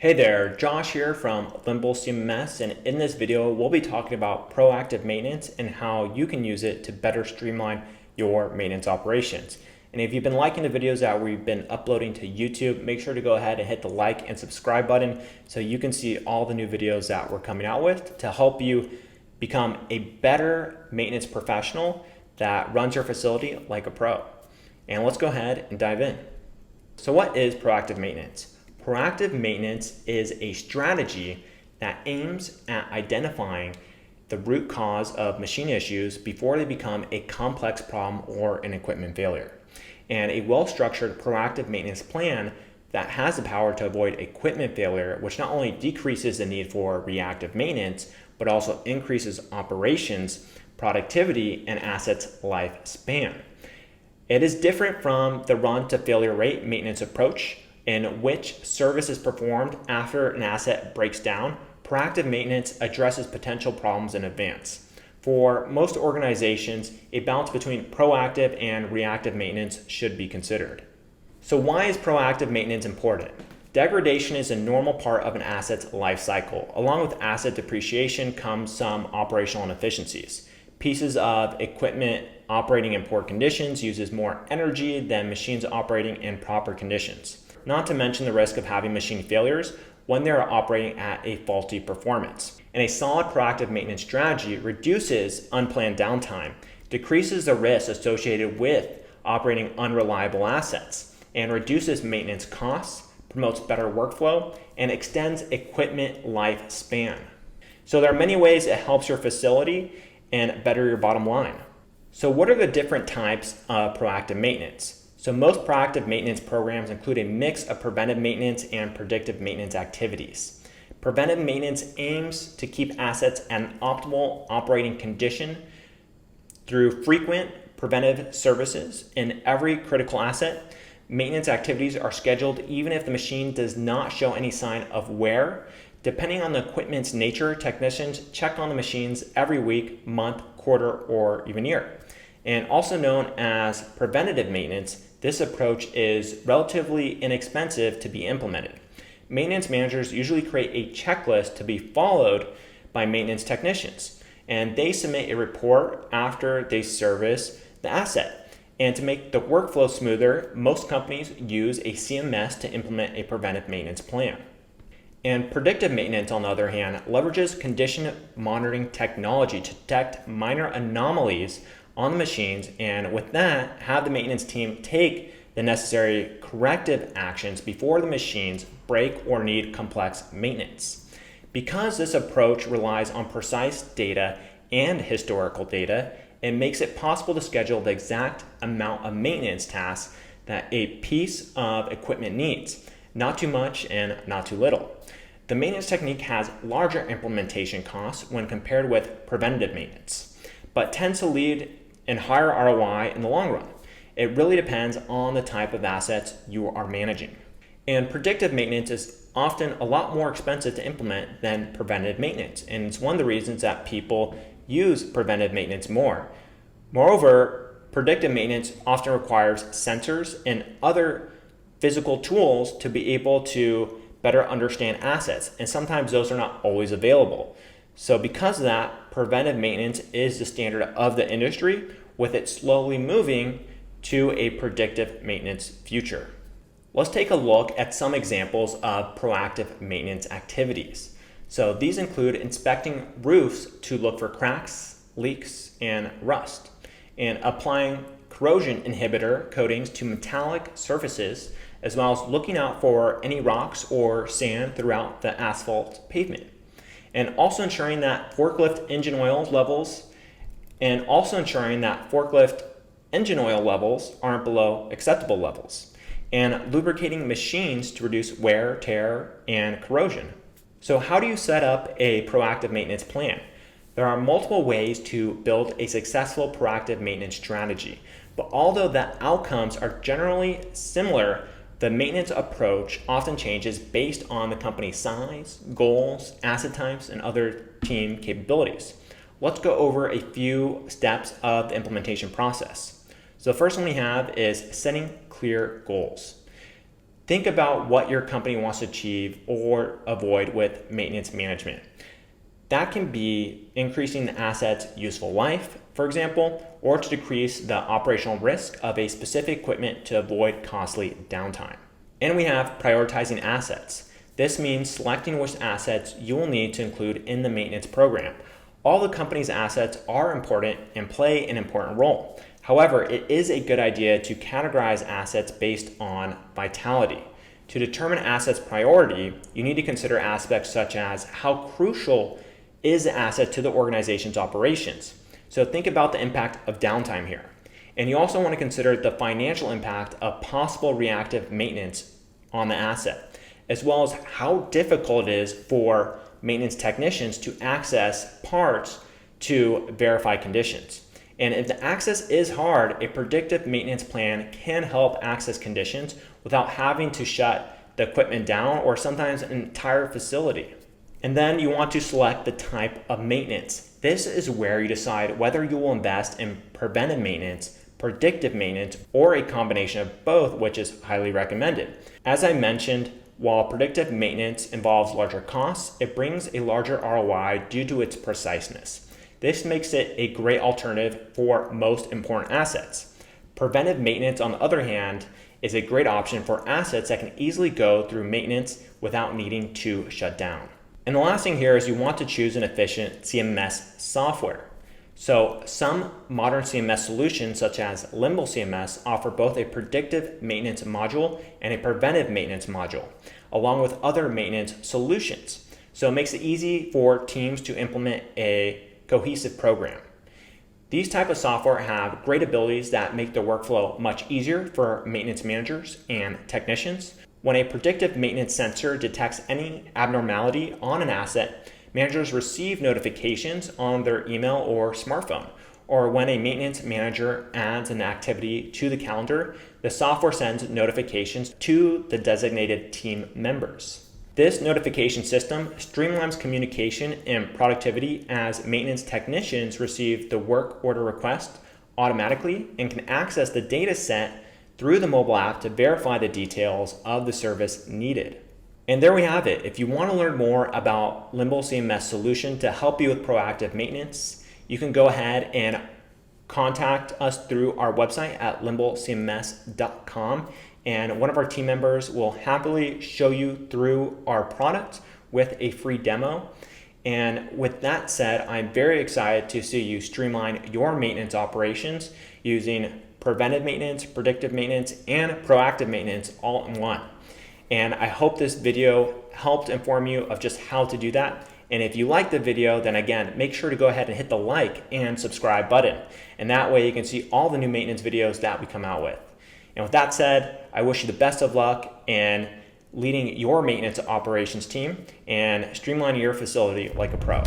Hey there, Josh here from Limble CMS, and in this video we'll be talking about proactive maintenance and how you can use it to better streamline your maintenance operations. And if you've been liking the videos that we've been uploading to YouTube, make sure to go ahead and hit the like and subscribe button so you can see all the new videos that we're coming out with to help you become a better maintenance professional that runs your facility like a pro. And let's go ahead and dive in. So what is proactive maintenance? Proactive maintenance is a strategy that aims at identifying the root cause of machine issues before they become a complex problem or an equipment failure. And a well-structured proactive maintenance plan that has the power to avoid equipment failure, which not only decreases the need for reactive maintenance, but also increases operations, productivity, and assets lifespan. It is different from the run to failure rate maintenance approach, in which service is performed after an asset breaks down. Proactive maintenance addresses potential problems in advance. For most organizations, a balance between proactive and reactive maintenance should be considered. So why is proactive maintenance important? Degradation is a normal part of an asset's life cycle. Along with asset depreciation comes some operational inefficiencies. Pieces of equipment operating in poor conditions uses more energy than machines operating in proper conditions. Not to mention the risk of having machine failures when they are operating at a faulty performance. And a solid proactive maintenance strategy reduces unplanned downtime, decreases the risk associated with operating unreliable assets, and reduces maintenance costs, promotes better workflow, and extends equipment lifespan. So there are many ways it helps your facility and better your bottom line. So what are the different types of proactive maintenance? So most proactive maintenance programs include a mix of preventive maintenance and predictive maintenance activities. Preventive maintenance aims to keep assets at an optimal operating condition through frequent preventive services in every critical asset. Maintenance activities are scheduled even if the machine does not show any sign of wear. Depending on the equipment's nature, technicians check on the machines every week, month, quarter, or even year. And also known as preventative maintenance, this approach is relatively inexpensive to be implemented. Maintenance managers usually create a checklist to be followed by maintenance technicians, and they submit a report after they service the asset. And to make the workflow smoother, most companies use a CMS to implement a preventive maintenance plan. And predictive maintenance, on the other hand, leverages condition monitoring technology to detect minor anomalies on the machines, and with that, have the maintenance team take the necessary corrective actions before the machines break or need complex maintenance. Because this approach relies on precise data and historical data, it makes it possible to schedule the exact amount of maintenance tasks that a piece of equipment needs, not too much and not too little. The maintenance technique has larger implementation costs when compared with preventative maintenance, but tends to lead in higher ROI in the long run. It really depends on the type of assets you are managing. And predictive maintenance is often a lot more expensive to implement than preventive maintenance, and it's one of the reasons that people use preventive maintenance more. Moreover, predictive maintenance often requires sensors and other physical tools to be able to better understand assets, and sometimes those are not always available. So because of that, preventive maintenance is the standard of the industry, with it slowly moving to a predictive maintenance future. Let's take a look at some examples of proactive maintenance activities. So these include inspecting roofs to look for cracks, leaks, and rust, and applying corrosion inhibitor coatings to metallic surfaces, as well as looking out for any rocks or sand throughout the asphalt pavement. And also ensuring that forklift engine oil levels aren't below acceptable levels, and lubricating machines to reduce wear, tear, and corrosion. So how do you set up a proactive maintenance plan? There are multiple ways to build a successful proactive maintenance strategy, but although the outcomes are generally similar, the maintenance approach often changes based on the company's size, goals, asset types, and other team capabilities. Let's go over a few steps of the implementation process. So the first one we have is setting clear goals. Think about what your company wants to achieve or avoid with maintenance management. That can be increasing the asset's useful life, for example, or to decrease the operational risk of a specific equipment to avoid costly downtime. And we have prioritizing assets. This means selecting which assets you will need to include in the maintenance program. All the company's assets are important and play an important role. However, it is a good idea to categorize assets based on vitality. To determine assets' priority, you need to consider aspects such as how crucial is the asset to the organization's operations. So think about the impact of downtime here. And you also want to consider the financial impact of possible reactive maintenance on the asset, as well as how difficult it is for maintenance technicians to access parts to verify conditions. And if the access is hard, a predictive maintenance plan can help access conditions without having to shut the equipment down or sometimes an entire facility. And then you want to select the type of maintenance. This is where you decide whether you will invest in preventive maintenance, predictive maintenance, or a combination of both, which is highly recommended. As I mentioned, while predictive maintenance involves larger costs, it brings a larger ROI due to its preciseness. This makes it a great alternative for most important assets. Preventive maintenance, on the other hand, is a great option for assets that can easily go through maintenance without needing to shut down. And the last thing here is you want to choose an efficient CMS software. So some modern CMS solutions such as Limble CMS offer both a predictive maintenance module and a preventive maintenance module, along with other maintenance solutions. So it makes it easy for teams to implement a cohesive program. These type of software have great abilities that make the workflow much easier for maintenance managers and technicians. When a predictive maintenance sensor detects any abnormality on an asset, managers receive notifications on their email or smartphone. Or when a maintenance manager adds an activity to the calendar, the software sends notifications to the designated team members. This notification system streamlines communication and productivity as maintenance technicians receive the work order request automatically and can access the data set through the mobile app to verify the details of the service needed. And there we have it. If you want to learn more about Limble CMS solution to help you with proactive maintenance, you can go ahead and contact us through our website at limblecms.com, and one of our team members will happily show you through our product with a free demo. And with that said, I'm very excited to see you streamline your maintenance operations using preventive maintenance, predictive maintenance, and proactive maintenance all in one. And I hope this video helped inform you of just how to do that. And if you like the video, then again, make sure to go ahead and hit the like and subscribe button. And that way you can see all the new maintenance videos that we come out with. And with that said, I wish you the best of luck in leading your maintenance operations team and streamlining your facility like a pro.